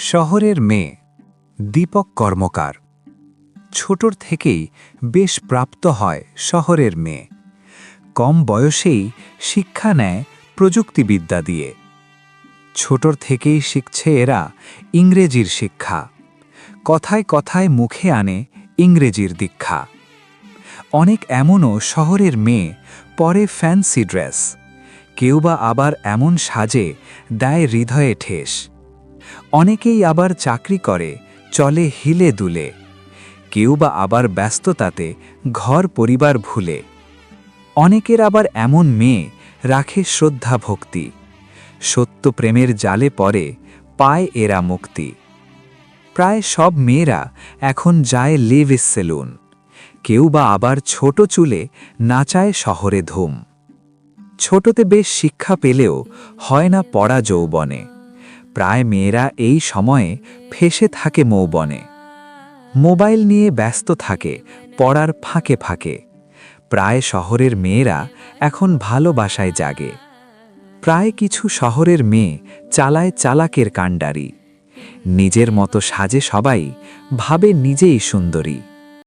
শহরের মেয়ে দীপক কর্মকার ছোটর থেকেই বেশ প্রাপ্ত হয় শহরের মেয়ে। কম বয়সেই শিক্ষা নেয় প্রযুক্তিবিদ্যা দিয়ে। ছোটর থেকেই শিখছে এরা ইংরেজির শিক্ষা, কথায় কথায় মুখে আনে ইংরেজির দীক্ষা। অনেক এমনও শহরের মেয়ে পরে ফ্যান্সি ড্রেস, কেউ বা আবার এমন সাজে দেয় হৃদয়ে ঠেস। অনেকেই আবার চাকরি করে চলে হিলে দুলে, কেউ বা আবার ব্যস্ততাতে ঘর পরিবার ভুলে। অনেকের আবার এমন মেয়ে রাখে শ্রদ্ধা ভক্তি, সত্য প্রেমের জালে পড়ে পায় এরা মুক্তি। প্রায় সব মেয়েরা এখন যায় লেভিস সেলুন, কেউ বা আবার ছোট চুলে নাচায় শহরে ধুম। ছোটতে বেশ শিক্ষা পেলেও হয় না পড়া যৌবনে, প্রায় মেয়েরা এই সময়ে ফেঁসে থাকে মৌবনে। মোবাইল নিয়ে ব্যস্ত থাকে পড়ার ফাঁকে ফাঁকে, প্রায় শহরের মেয়েরা এখন ভালোবাসায় জাগে। প্রায় কিছু শহরের মেয়ে চালায় চালাকের কাণ্ডারি, নিজের মতো সাজে সবাই ভাবে নিজেই সুন্দরী।